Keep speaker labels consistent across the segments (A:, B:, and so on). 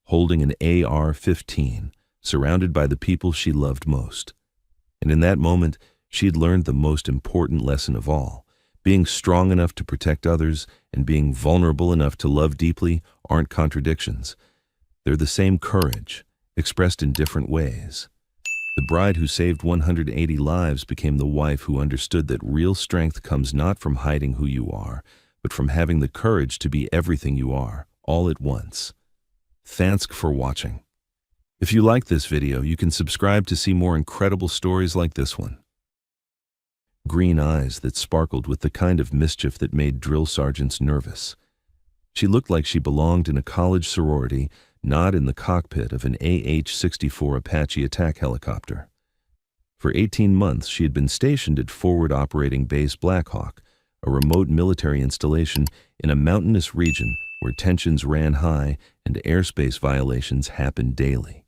A: holding an AR-15, surrounded by the people she loved most. And in that moment, she had learned the most important lesson of all. Being strong enough to protect others and being vulnerable enough to love deeply aren't contradictions. They're the same courage, expressed in different ways. The bride who saved 180 lives became the wife who understood that real strength comes not from hiding who you are, but from having the courage to be everything you are, all at once. Thanks for watching. If you like this video, you can subscribe to see more incredible stories like this one. Green eyes that sparkled with the kind of mischief that made drill sergeants nervous. She looked like she belonged in a college sorority, not in the cockpit of an AH-64 Apache attack helicopter. For 18 months, she had been stationed at Forward Operating Base Blackhawk, a remote military installation in a mountainous region where tensions ran high and airspace violations happened daily.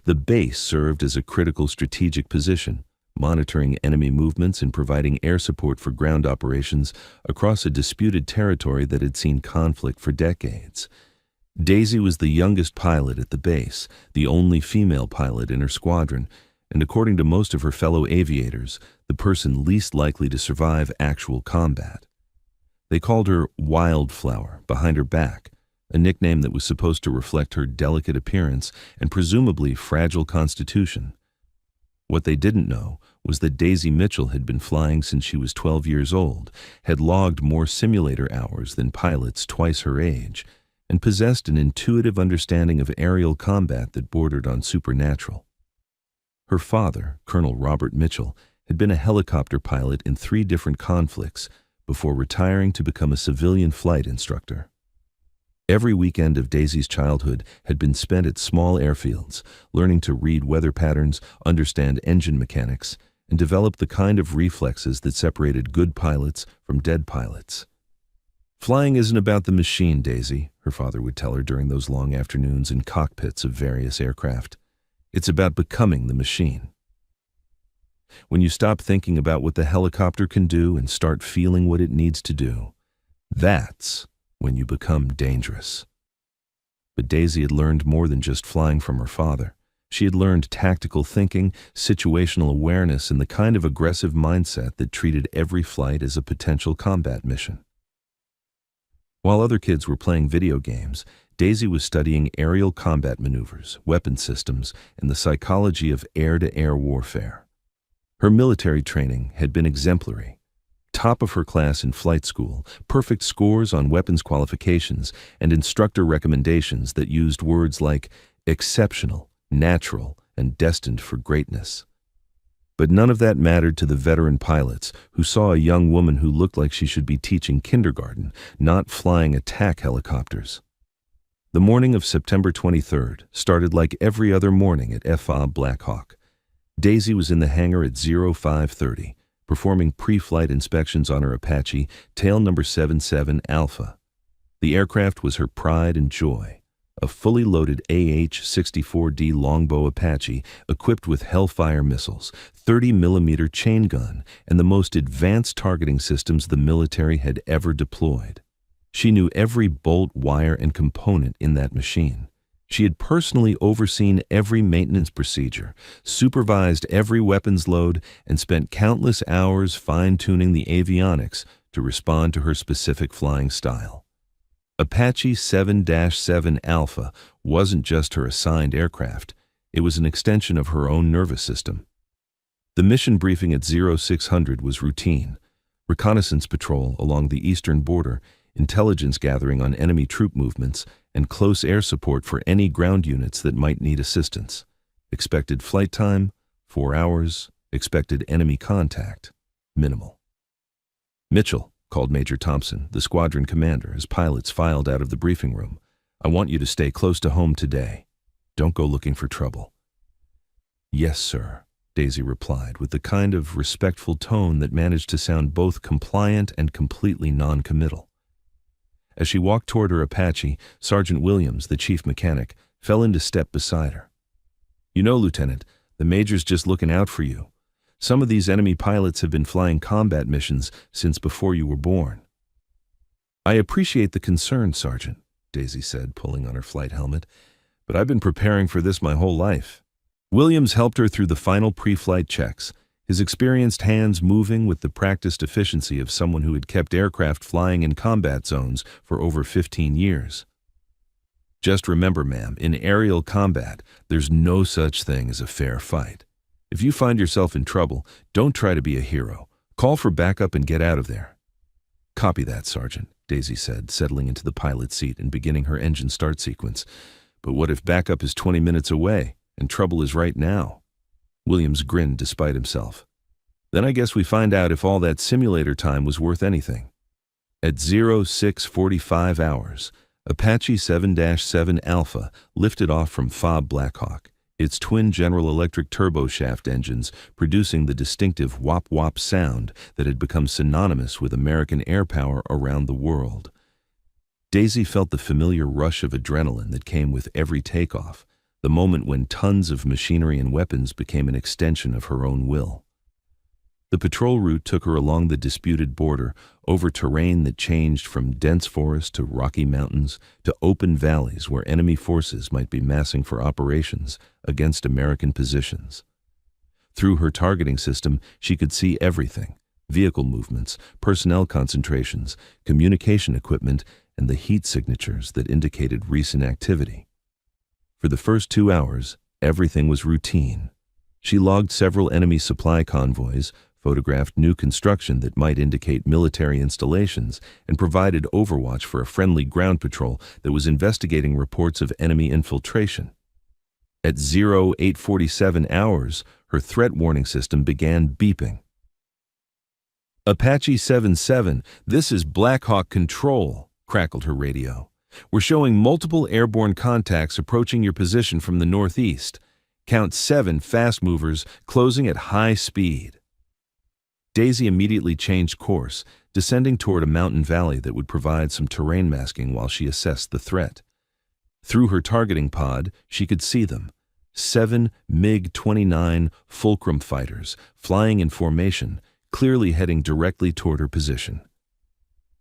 A: The base served as a critical strategic position, monitoring enemy movements and providing air support for ground operations across a disputed territory that had seen conflict for decades. Daisy was the youngest pilot at the base, the only female pilot in her squadron, and according to most of her fellow aviators, the person least likely to survive actual combat. They called her Wildflower behind her back, a nickname that was supposed to reflect her delicate appearance and presumably fragile constitution. What they didn't know was that Daisy Mitchell had been flying since she was 12 years old, had logged more simulator hours than pilots twice her age, and possessed an intuitive understanding of aerial combat that bordered on supernatural. Her father, Colonel Robert Mitchell, had been a helicopter pilot in 3 different conflicts before retiring to become a civilian flight instructor. Every weekend of Daisy's childhood had been spent at small airfields, learning to read weather patterns, understand engine mechanics, and develop the kind of reflexes that separated good pilots from dead pilots. "Flying isn't about the machine, Daisy," her father would tell her during those long afternoons in cockpits of various aircraft. "It's about becoming the machine. When you stop thinking about what the helicopter can do and start feeling what it needs to do, that's when you become dangerous." But Daisy had learned more than just flying from her father. She had learned tactical thinking, situational awareness, and the kind of aggressive mindset that treated every flight as a potential combat mission. While other kids were playing video games, Daisy was studying aerial combat maneuvers, weapon systems, and the psychology of air-to-air warfare. Her military training had been exemplary. Top of her class in flight school, perfect scores on weapons qualifications, and instructor recommendations that used words like exceptional, natural, and destined for greatness. But none of that mattered to the veteran pilots who saw a young woman who looked like she should be teaching kindergarten, not flying attack helicopters. The morning of September 23rd started like every other morning at FA Blackhawk. Daisy was in the hangar at 0530. Performing pre-flight inspections on her Apache, tail number 77 Alpha. The aircraft was her pride and joy, a fully loaded AH-64D longbow Apache equipped with Hellfire missiles, 30mm chain gun, and the most advanced targeting systems the military had ever deployed. She knew every bolt, wire, and component in that machine. She had personally overseen every maintenance procedure, supervised every weapons load, and spent countless hours fine-tuning the avionics to respond to her specific flying style. Apache 7-7 Alpha wasn't just her assigned aircraft, it was an extension of her own nervous system. The mission briefing at 0600 was routine: reconnaissance patrol along the eastern border, intelligence gathering on enemy troop movements, and close air support for any ground units that might need assistance. Expected flight time, 4 hours. Expected enemy contact, minimal. "Mitchell," called Major Thompson, the squadron commander, as pilots filed out of the briefing room, "I want you to stay close to home today. Don't go looking for trouble." "Yes, sir," Daisy replied, with the kind of respectful tone that managed to sound both compliant and completely non-committal. As she walked toward her Apache, Sergeant Williams, the chief mechanic, fell into step beside her. "You know, Lieutenant, the Major's just looking out for you. Some of these enemy pilots have been flying combat missions since before you were born." "I appreciate the concern, Sergeant," Daisy said, pulling on her flight helmet, but I've been preparing for this my whole life. Williams helped her through the final pre-flight checks, his experienced hands moving with the practiced efficiency of someone who had kept aircraft flying in combat zones for over 15 years. Just remember, ma'am, in aerial combat, there's no such thing as a fair fight. If you find yourself in trouble, don't try to be a hero. Call for backup and get out of there. Copy that, Sergeant, Daisy said, settling into the pilot's seat and beginning her engine start sequence. But what if backup is 20 minutes away and trouble is right now? Williams grinned despite himself. Then I guess we find out if all that simulator time was worth anything. At 0645 hours, Apache 7-7 Alpha lifted off from FOB Blackhawk, its twin General Electric turboshaft engines producing the distinctive whop-whop sound that had become synonymous with American air power around the world. Daisy felt the familiar rush of adrenaline that came with every takeoff, the moment when tons of machinery and weapons became an extension of her own will. The patrol route took her along the disputed border, over terrain that changed from dense forest to rocky mountains to open valleys where enemy forces might be massing for operations against American positions. Through her targeting system, she could see everything: vehicle movements, personnel concentrations, communication equipment, and the heat signatures that indicated recent activity. For the first 2 hours, everything was routine. She logged several enemy supply convoys, photographed new construction that might indicate military installations, and provided overwatch for a friendly ground patrol that was investigating reports of enemy infiltration. At 0847 hours, her threat warning system began beeping. Apache 7-7, this is Blackhawk Control, crackled her radio. We're showing multiple airborne contacts approaching your position from the northeast. Count 7 fast movers closing at high speed. Daisy immediately changed course, descending toward a mountain valley that would provide some terrain masking while she assessed the threat. Through her targeting pod, she could see them. 7 MiG-29 Fulcrum fighters, flying in formation, clearly heading directly toward her position.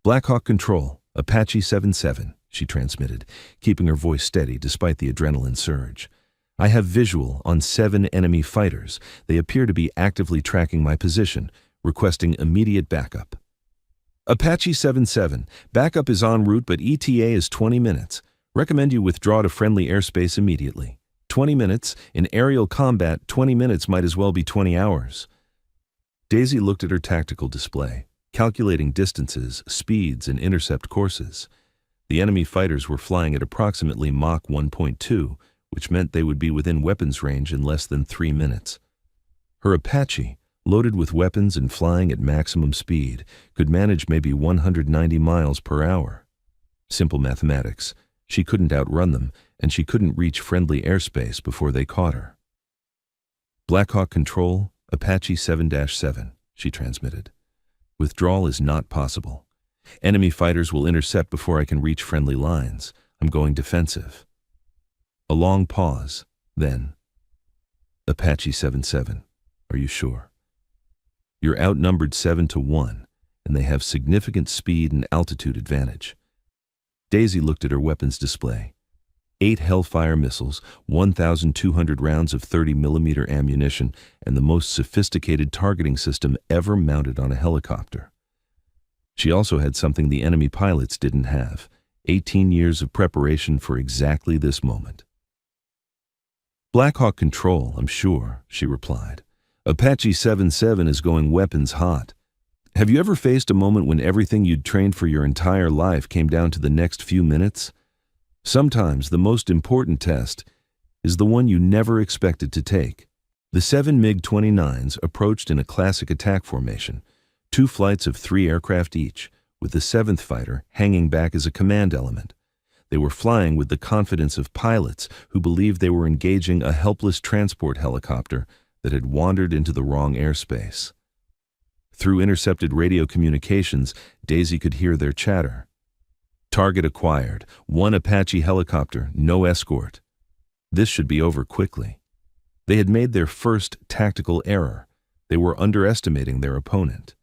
A: Blackhawk Control, Apache 7-7, she transmitted, keeping her voice steady despite the adrenaline surge. I have visual on 7 enemy fighters. They appear to be actively tracking my position, requesting immediate backup. Apache 7-7, backup is en route but ETA is 20 minutes. Recommend you withdraw to friendly airspace immediately. 20 minutes, in aerial combat, 20 minutes might as well be 20 hours. Daisy looked at her tactical display, calculating distances, speeds, and intercept courses. The enemy fighters were flying at approximately Mach 1.2, which meant they would be within weapons range in less than 3 minutes. Her Apache, loaded with weapons and flying at maximum speed, could manage maybe 190 miles per hour. Simple mathematics. She couldn't outrun them, and she couldn't reach friendly airspace before they caught her. Blackhawk Control, Apache 7-7, she transmitted. Withdrawal is not possible. Enemy fighters will intercept before I can reach friendly lines. I'm going defensive. A long pause, then. Apache 7-7, are you sure? You're outnumbered 7-1, and they have significant speed and altitude advantage. Daisy looked at her weapons display. 8 Hellfire missiles, 1,200 rounds of 30mm ammunition, and the most sophisticated targeting system ever mounted on a helicopter. She also had something the enemy pilots didn't have: 18 years of preparation for exactly this moment. Blackhawk Control, I'm sure, she replied. Apache 7-7 is going weapons hot. Have you ever faced a moment when everything you'd trained for your entire life came down to the next few minutes? Sometimes the most important test is the one you never expected to take. The 7 MiG-29s approached in a classic attack formation, 2 flights of 3 aircraft each, with the 7th fighter hanging back as a command element. They were flying with the confidence of pilots who believed they were engaging a helpless transport helicopter that had wandered into the wrong airspace. Through intercepted radio communications, Daisy could hear their chatter. Target acquired. 1 Apache helicopter, no escort. This should be over quickly. They had made their first tactical error. They were underestimating their opponent.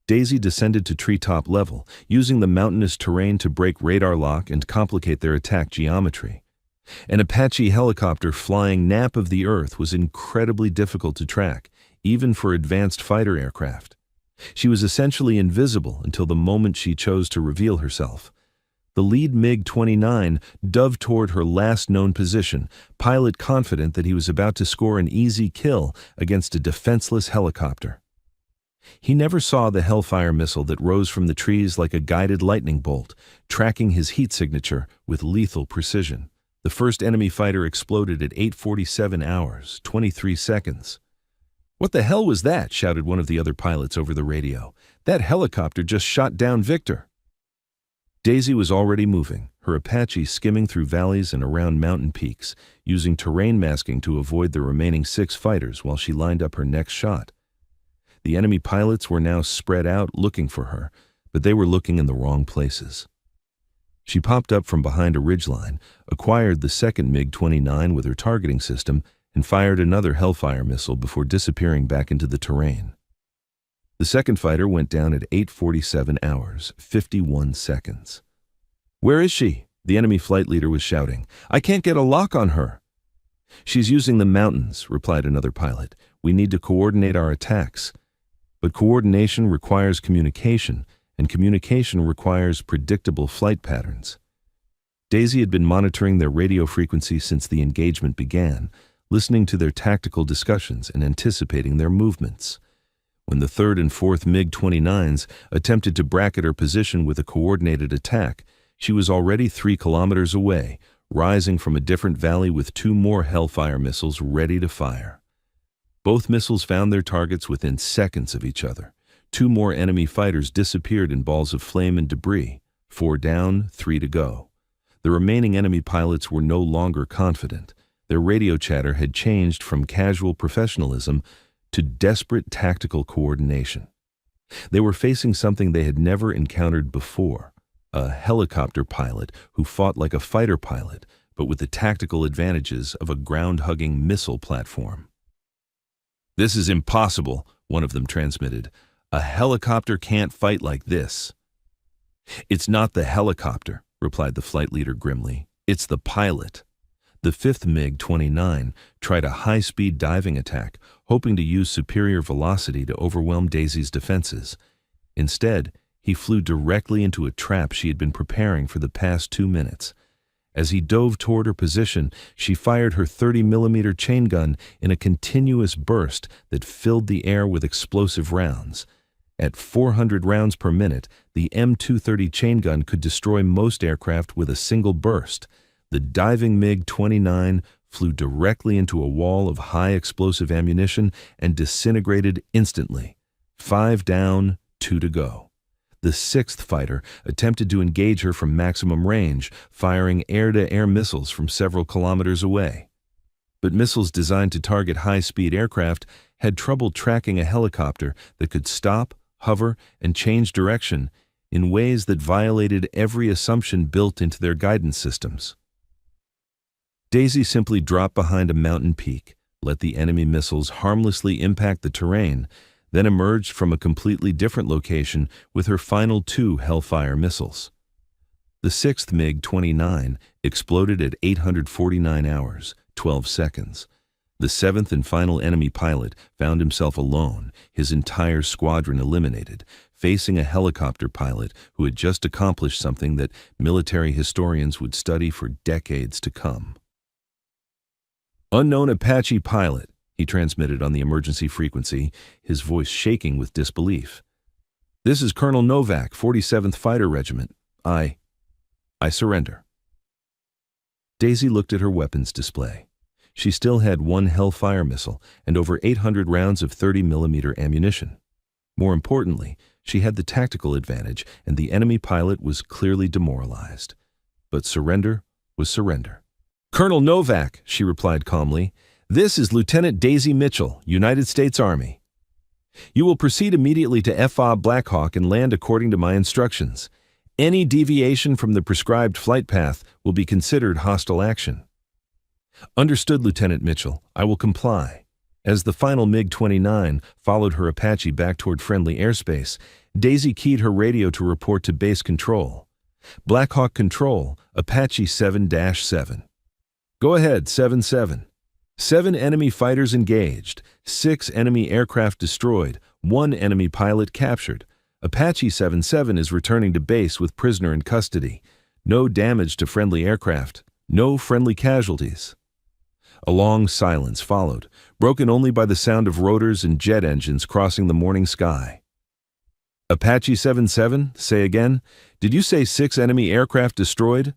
A: Daisy descended to treetop level, using the mountainous terrain to break radar lock and complicate their attack geometry. An Apache helicopter flying nap of the Earth was incredibly difficult to track, even for advanced fighter aircraft. She was essentially invisible until the moment she chose to reveal herself. The lead MiG-29 dove toward her last known position, pilot confident that he was about to score an easy kill against a defenseless helicopter. He never saw the Hellfire missile that rose from the trees like a guided lightning bolt, tracking his heat signature with lethal precision. The first enemy fighter exploded at 8:47 hours, 23 seconds. "What the hell was that?" shouted one of the other pilots over the radio. "That helicopter just shot down Victor." Daisy was already moving, her Apache skimming through valleys and around mountain peaks, using terrain masking to avoid the remaining 6 fighters while she lined up her next shot. The enemy pilots were now spread out looking for her, but they were looking in the wrong places. She popped up from behind a ridgeline, acquired the second MiG-29 with her targeting system, and fired another Hellfire missile before disappearing back into the terrain. The second fighter went down at 8:47 hours, 51 seconds. "Where is she?" the enemy flight leader was shouting. "I can't get a lock on her." "She's using the mountains," replied another pilot. "We need to coordinate our attacks. But coordination requires communication, and communication requires predictable flight patterns." Daisy had been monitoring their radio frequency since the engagement began, listening to their tactical discussions and anticipating their movements. When the third and fourth MiG-29s attempted to bracket her position with a coordinated attack, she was already 3 kilometers away, rising from a different valley with 2 more Hellfire missiles ready to fire. Both missiles found their targets within seconds of each other. 2 more enemy fighters disappeared in balls of flame and debris. 4 down, 3 to go. The remaining enemy pilots were no longer confident. Their radio chatter had changed from casual professionalism to desperate tactical coordination. They were facing something they had never encountered before, a helicopter pilot who fought like a fighter pilot, but with the tactical advantages of a ground-hugging missile platform. "This is impossible," one of them transmitted. "A helicopter can't fight like this." "It's not the helicopter," replied the flight leader grimly. "It's the pilot." The 5th MiG-29 tried a high-speed diving attack, hoping to use superior velocity to overwhelm Daisy's defenses. Instead, he flew directly into a trap she had been preparing for the past 2 minutes. As he dove toward her position, she fired her 30mm chain gun in a continuous burst that filled the air with explosive rounds. At 400 rounds per minute, the M230 chain gun could destroy most aircraft with a single burst. The diving MiG-29 flew directly into a wall of high explosive ammunition and disintegrated instantly. 5 down, 2 to go. The 6th fighter attempted to engage her from maximum range, firing air-to-air missiles from several kilometers away. But missiles designed to target high-speed aircraft had trouble tracking a helicopter that could stop, hover, and change direction in ways that violated every assumption built into their guidance systems. Daisy simply dropped behind a mountain peak, let the enemy missiles harmlessly impact the terrain, then emerged from a completely different location with her final 2 Hellfire missiles. The 6th MiG-29 exploded at 849 hours, 12 seconds. The 7th and final enemy pilot found himself alone, his entire squadron eliminated, facing a helicopter pilot who had just accomplished something that military historians would study for decades to come. "Unknown Apache pilot," he transmitted on the emergency frequency, his voice shaking with disbelief. "This is Colonel Novak, 47th Fighter Regiment. I surrender." Daisy looked at her weapons display. She still had 1 Hellfire missile and over 800 rounds of 30mm ammunition. More importantly, she had the tactical advantage, and the enemy pilot was clearly demoralized. But surrender was surrender. "Colonel Novak," she replied calmly, "this is Lieutenant Daisy Mitchell, United States Army. You will proceed immediately to FOB Blackhawk and land according to my instructions. Any deviation from the prescribed flight path will be considered hostile action." "Understood, Lieutenant Mitchell. I will comply." As the final MiG-29 followed her Apache back toward friendly airspace, Daisy keyed her radio to report to base control. "Blackhawk Control, Apache 7-7. Go ahead, 7-7. 7 enemy fighters engaged, 6 enemy aircraft destroyed, 1 enemy pilot captured. Apache 7-7 is returning to base with prisoner in custody. No damage to friendly aircraft, no friendly casualties. A long silence followed, broken only by the sound of rotors and jet engines crossing the morning sky. Apache 7-7, say again, did you say 6 enemy aircraft destroyed?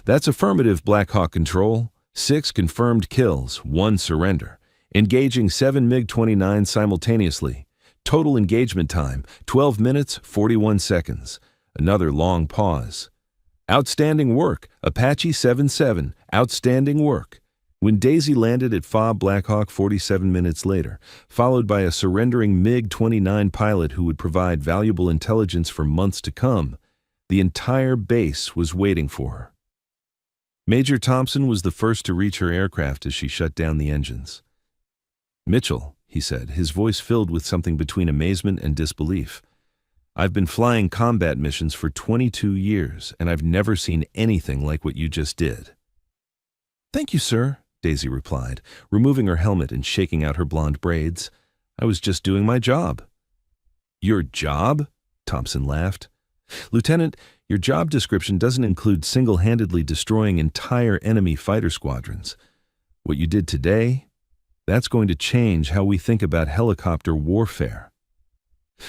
A: That's affirmative, Black Hawk Control. 6 confirmed kills, 1 surrender. Engaging 7 MiG-29 simultaneously. Total engagement time, 12 minutes, 41 seconds. Another long pause. Outstanding work, Apache 7-7, outstanding work. When Daisy landed at FOB Black Hawk 47 minutes later, followed by a surrendering MiG-29 pilot who would provide valuable intelligence for months to come, the entire base was waiting for her. Major Thompson was the first to reach her aircraft as she shut down the engines. "Mitchell," he said, his voice filled with something between amazement and disbelief. "I've been flying combat missions for 22 years, and I've never seen anything like what you just did." "Thank you, sir," Daisy replied, removing her helmet and shaking out her blonde braids. "I was just doing my job." "Your job?" Thompson laughed. "Lieutenant, your job description doesn't include single-handedly destroying entire enemy fighter squadrons. What you did today, that's going to change how we think about helicopter warfare."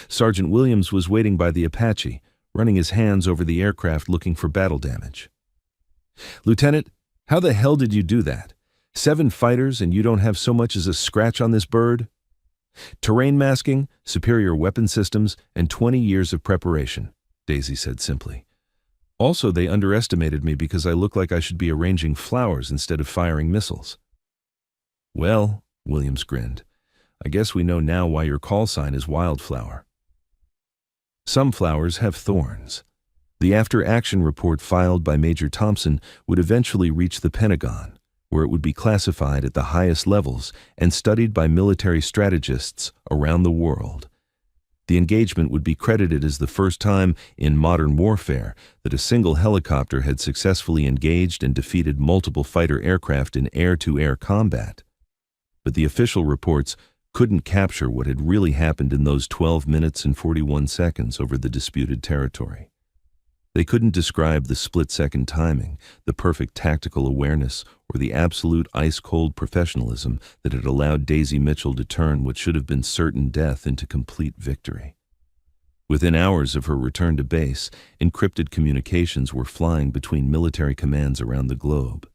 A: Sergeant Williams was waiting by the Apache, running his hands over the aircraft looking for battle damage. "Lieutenant, how the hell did you do that? 7 fighters and you don't have so much as a scratch on this bird?" "Terrain masking, superior weapon systems, and 20 years of preparation," Daisy said simply. "Also, they underestimated me because I look like I should be arranging flowers instead of firing missiles." "Well," Williams grinned, "I guess we know now why your call sign is Wildflower." Some flowers have thorns. The after-action report filed by Major Thompson would eventually reach the Pentagon, where it would be classified at the highest levels and studied by military strategists around the world. The engagement would be credited as the first time in modern warfare that a single helicopter had successfully engaged and defeated multiple fighter aircraft in air-to-air combat. But the official reports couldn't capture what had really happened in those 12 minutes and 41 seconds over the disputed territory. They couldn't describe the split-second timing, the perfect tactical awareness, or the absolute ice-cold professionalism that had allowed Daisy Mitchell to turn what should have been certain death into complete victory. Within hours of her return to base, encrypted communications were flying between military commands around the globe.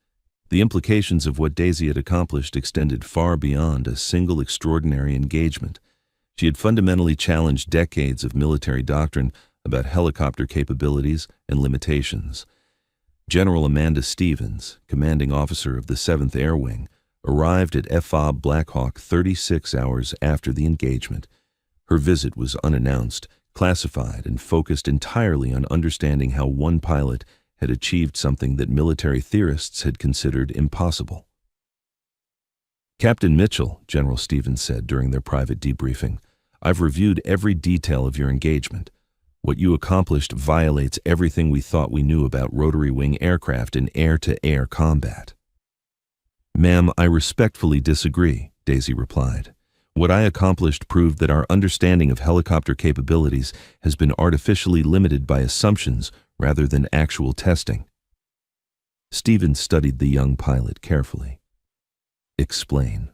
A: The implications of what Daisy had accomplished extended far beyond a single extraordinary engagement. She had fundamentally challenged decades of military doctrine about helicopter capabilities and limitations. General Amanda Stevens, commanding officer of the 7th Air Wing, arrived at FOB Black Hawk 36 hours after the engagement. Her visit was unannounced, classified, and focused entirely on understanding how one pilot had achieved something that military theorists had considered impossible. "Captain Mitchell," General Stevens said during their private debriefing, "I've reviewed every detail of your engagement. What you accomplished violates everything we thought we knew about rotary wing aircraft in air-to-air combat." "Ma'am, I respectfully disagree," Daisy replied. "What I accomplished proved that our understanding of helicopter capabilities has been artificially limited by assumptions rather than actual testing." Stevens studied the young pilot carefully. "Explain."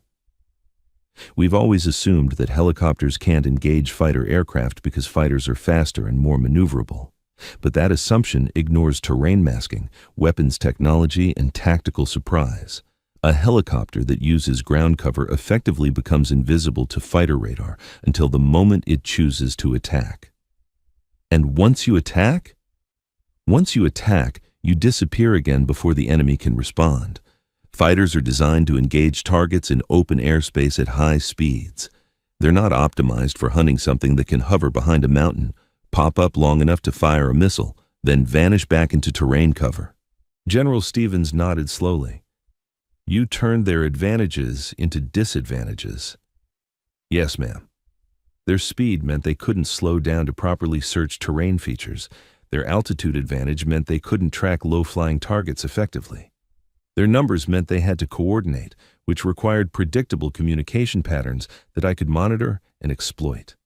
A: "We've always assumed that helicopters can't engage fighter aircraft because fighters are faster and more maneuverable. But that assumption ignores terrain masking, weapons technology, and tactical surprise. A helicopter that uses ground cover effectively becomes invisible to fighter radar until the moment it chooses to attack. And once you attack? Once you attack, you disappear again before the enemy can respond. Fighters are designed to engage targets in open airspace at high speeds. They're not optimized for hunting something that can hover behind a mountain, pop up long enough to fire a missile, then vanish back into terrain cover." General Stevens nodded slowly. "You turned their advantages into disadvantages." "Yes, ma'am. Their speed meant they couldn't slow down to properly search terrain features. Their altitude advantage meant they couldn't track low-flying targets effectively." Their numbers meant they had to coordinate, which required predictable communication patterns that I could monitor and exploit.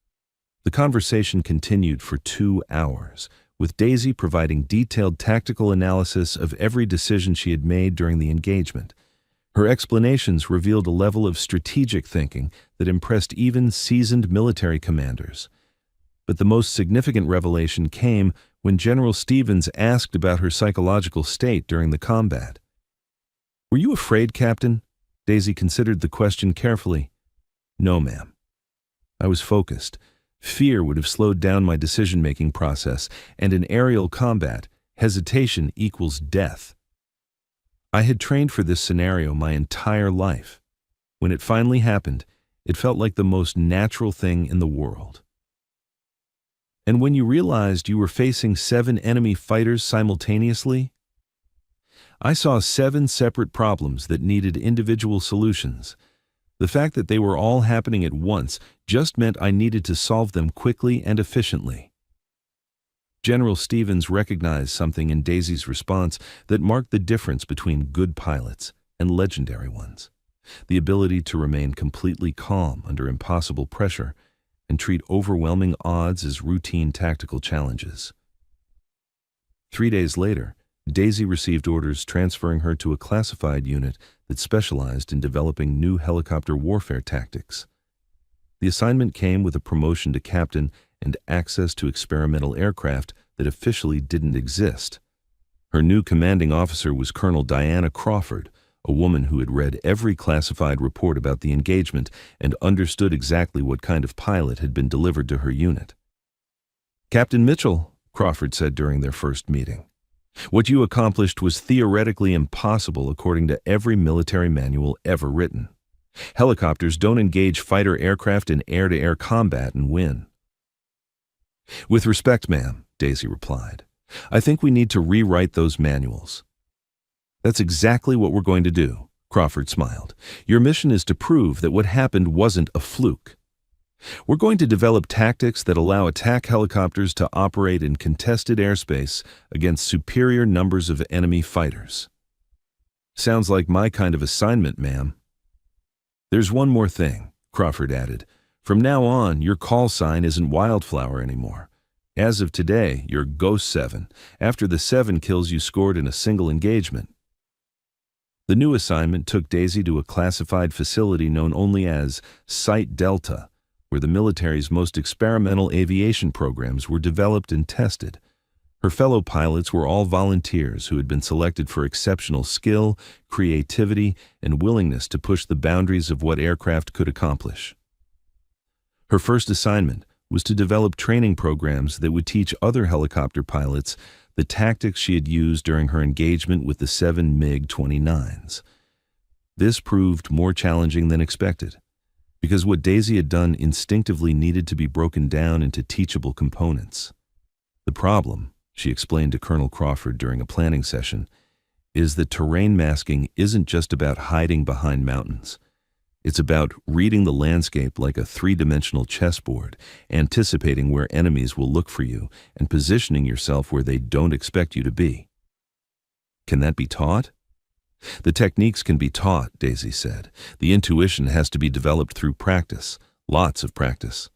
A: The conversation continued for 2 hours, with Daisy providing detailed tactical analysis of every decision she had made during the engagement. Her explanations revealed a level of strategic thinking that impressed even seasoned military commanders. But the most significant revelation came when General Stevens asked about her psychological state during the combat. "Were you afraid, Captain?" Daisy considered the question carefully. "No, ma'am. I was focused. Fear would have slowed down my decision-making process, and in aerial combat, hesitation equals death. I had trained for this scenario my entire life. When it finally happened, it felt like the most natural thing in the world." "And when you realized you were facing 7 enemy fighters simultaneously?" "I saw 7 separate problems that needed individual solutions. The fact that they were all happening at once just meant I needed to solve them quickly and efficiently." General Stevens recognized something in Daisy's response that marked the difference between good pilots and legendary ones: the ability to remain completely calm under impossible pressure and treat overwhelming odds as routine tactical challenges. 3 days later, Daisy received orders transferring her to a classified unit that specialized in developing new helicopter warfare tactics. The assignment came with a promotion to captain and access to experimental aircraft that officially didn't exist. Her new commanding officer was Colonel Diana Crawford, a woman who had read every classified report about the engagement and understood exactly what kind of pilot had been delivered to her unit. "Captain Mitchell," Crawford said during their first meeting, "what you accomplished was theoretically impossible according to every military manual ever written. Helicopters don't engage fighter aircraft in air-to-air combat and win." "With respect, ma'am," Daisy replied, "I think we need to rewrite those manuals." "That's exactly what we're going to do," Crawford smiled. "Your mission is to prove that what happened wasn't a fluke. We're going to develop tactics that allow attack helicopters to operate in contested airspace against superior numbers of enemy fighters." "Sounds like my kind of assignment, ma'am." "There's one more thing," Crawford added. "From now on, your call sign isn't Wildflower anymore. As of today, you're Ghost 7, after the 7 kills you scored in a single engagement." The new assignment took Daisy to a classified facility known only as Site Delta, where the military's most experimental aviation programs were developed and tested. Her fellow pilots were all volunteers who had been selected for exceptional skill, creativity, and willingness to push the boundaries of what aircraft could accomplish. Her first assignment was to develop training programs that would teach other helicopter pilots the tactics she had used during her engagement with the 7 MiG-29s. This proved more challenging than expected, because what Daisy had done instinctively needed to be broken down into teachable components. "The problem," she explained to Colonel Crawford during a planning session, "is that terrain masking isn't just about hiding behind mountains. It's about reading the landscape like a 3-dimensional chessboard, anticipating where enemies will look for you, and positioning yourself where they don't expect you to be." "Can that be taught?" "The techniques can be taught," Daisy said. "The intuition has to be developed through practice, lots of practice."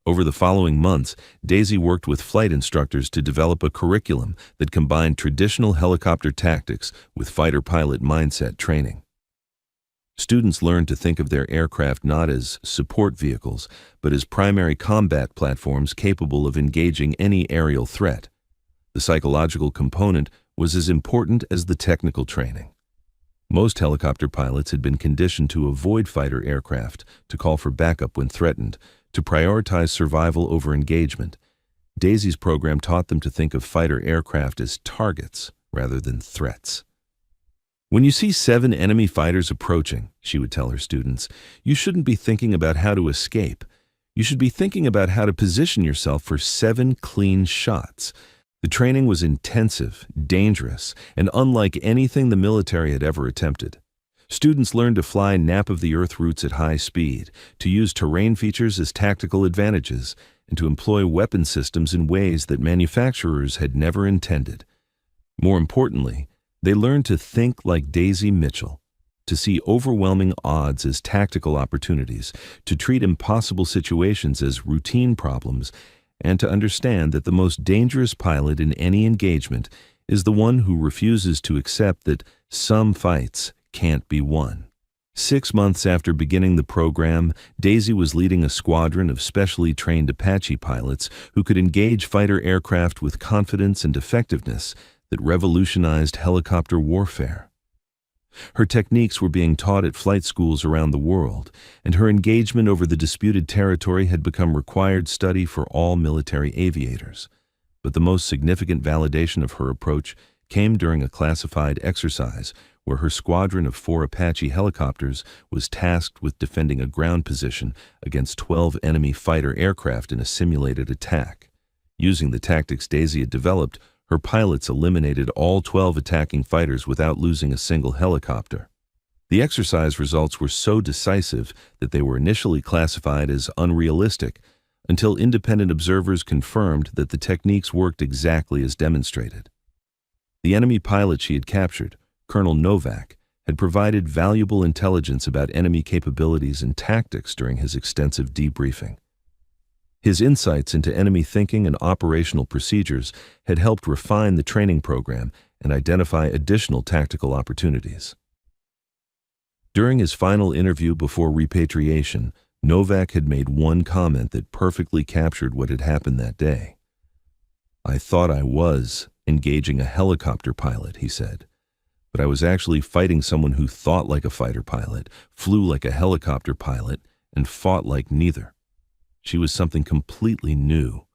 A: Over the following months, Daisy worked with flight instructors to develop a curriculum that combined traditional helicopter tactics with fighter pilot mindset training. Students learned to think of their aircraft not as support vehicles, but as primary combat platforms capable of engaging any aerial threat. The psychological component was as important as the technical training. Most helicopter pilots had been conditioned to avoid fighter aircraft, to call for backup when threatened, to prioritize survival over engagement. Daisy's program taught them to think of fighter aircraft as targets rather than threats. "When you see 7 enemy fighters approaching," she would tell her students, "you shouldn't be thinking about how to escape. You should be thinking about how to position yourself for 7 clean shots." The training was intensive, dangerous, and unlike anything the military had ever attempted. Students learned to fly nap-of-the-earth routes at high speed, to use terrain features as tactical advantages, and to employ weapon systems in ways that manufacturers had never intended. More importantly, They learned to think like Daisy Mitchell, to see overwhelming odds as tactical opportunities, to treat impossible situations as routine problems, and to understand that the most dangerous pilot in any engagement is the one who refuses to accept that some fights can't be won. 6 months after beginning the program, Daisy was leading a squadron of specially trained Apache pilots who could engage fighter aircraft with confidence and effectiveness that revolutionized helicopter warfare. Her techniques were being taught at flight schools around the world, and her engagement over the disputed territory had become required study for all military aviators. But the most significant validation of her approach came during a classified exercise where her squadron of 4 Apache helicopters was tasked with defending a ground position against 12 enemy fighter aircraft in a simulated attack. Using the tactics Daisy had developed, her pilots eliminated all 12 attacking fighters without losing a single helicopter. The exercise results were so decisive that they were initially classified as unrealistic until independent observers confirmed that the techniques worked exactly as demonstrated. The enemy pilot she had captured, Colonel Novak, had provided valuable intelligence about enemy capabilities and tactics during his extensive debriefing. His insights into enemy thinking and operational procedures had helped refine the training program and identify additional tactical opportunities. During his final interview before repatriation, Novak had made one comment that perfectly captured what had happened that day. "I thought I was engaging a helicopter pilot," he said, "but I was actually fighting someone who thought like a fighter pilot, flew like a helicopter pilot, and fought like neither. She was something completely new."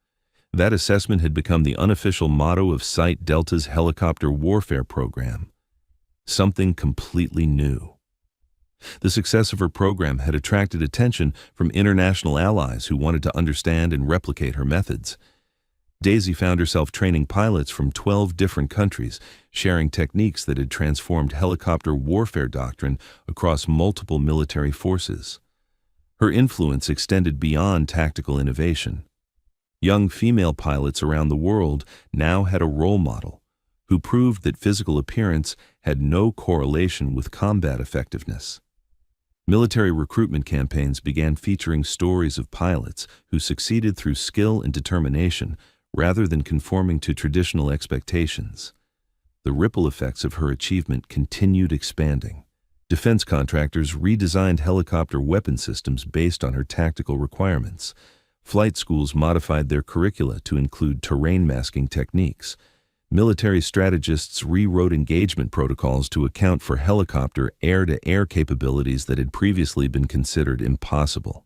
A: That assessment had become the unofficial motto of Site Delta's helicopter warfare program. Something completely new. The success of her program had attracted attention from international allies who wanted to understand and replicate her methods. Daisy found herself training pilots from 12 different countries, sharing techniques that had transformed helicopter warfare doctrine across multiple military forces. Her influence extended beyond tactical innovation. Young female pilots around the world now had a role model who proved that physical appearance had no correlation with combat effectiveness. Military recruitment campaigns began featuring stories of pilots who succeeded through skill and determination rather than conforming to traditional expectations. The ripple effects of her achievement continued expanding. Defense contractors redesigned helicopter weapon systems based on her tactical requirements. Flight schools modified their curricula to include terrain masking techniques. Military strategists rewrote engagement protocols to account for helicopter air-to-air capabilities that had previously been considered impossible.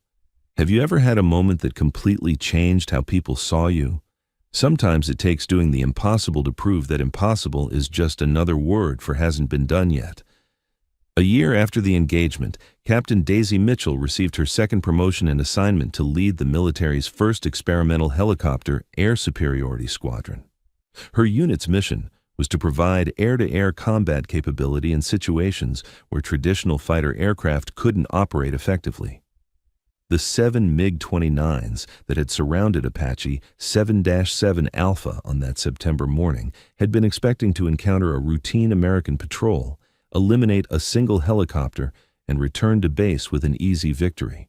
A: Have you ever had a moment that completely changed how people saw you? Sometimes it takes doing the impossible to prove that impossible is just another word for hasn't been done yet. A year after the engagement, Captain Daisy Mitchell received her second promotion and assignment to lead the military's first experimental helicopter air superiority squadron. Her unit's mission was to provide air-to-air combat capability in situations where traditional fighter aircraft couldn't operate effectively. The 7 MiG-29s that had surrounded Apache 7-7 Alpha on that September morning had been expecting to encounter a routine American patrol, eliminate a single helicopter, and return to base with an easy victory.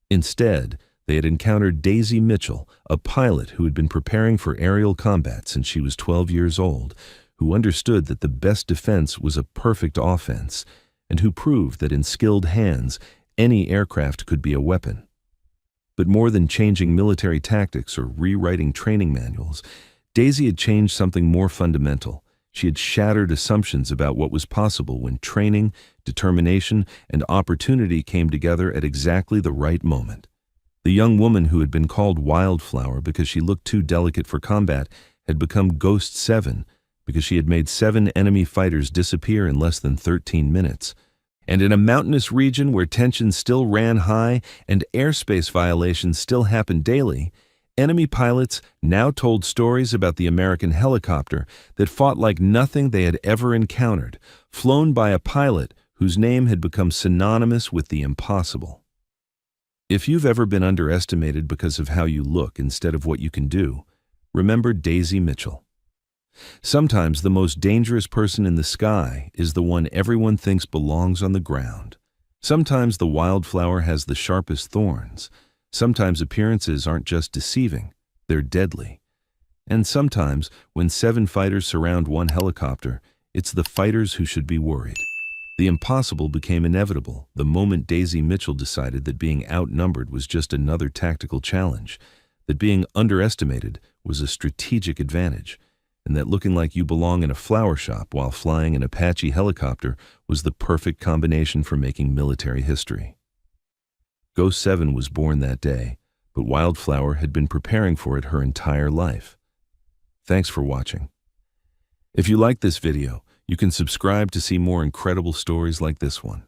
A: Instead, they had encountered Daisy Mitchell, a pilot who had been preparing for aerial combat since she was 12 years old, who understood that the best defense was a perfect offense, and who proved that in skilled hands, any aircraft could be a weapon. But more than changing military tactics or rewriting training manuals, Daisy had changed something more fundamental. She had shattered assumptions about what was possible when training, determination, and opportunity came together at exactly the right moment. The young woman who had been called Wildflower because she looked too delicate for combat had become Ghost 7 because she had made 7 enemy fighters disappear in less than 13 minutes. And in a mountainous region where tensions still ran high and airspace violations still happened daily, enemy pilots now told stories about the American helicopter that fought like nothing they had ever encountered, flown by a pilot whose name had become synonymous with the impossible. If you've ever been underestimated because of how you look instead of what you can do, remember Daisy Mitchell. Sometimes the most dangerous person in the sky is the one everyone thinks belongs on the ground. Sometimes the wildflower has the sharpest thorns. Sometimes appearances aren't just deceiving, they're deadly. And sometimes, when 7 fighters surround one helicopter, it's the fighters who should be worried. The impossible became inevitable the moment Daisy Mitchell decided that being outnumbered was just another tactical challenge, that being underestimated was a strategic advantage, and that looking like you belong in a flower shop while flying an Apache helicopter was the perfect combination for making military history. Ghost 7 was born that day, but Wildflower had been preparing for it her entire life. Thanks for watching. If you liked this video, you can subscribe to see more incredible stories like this one.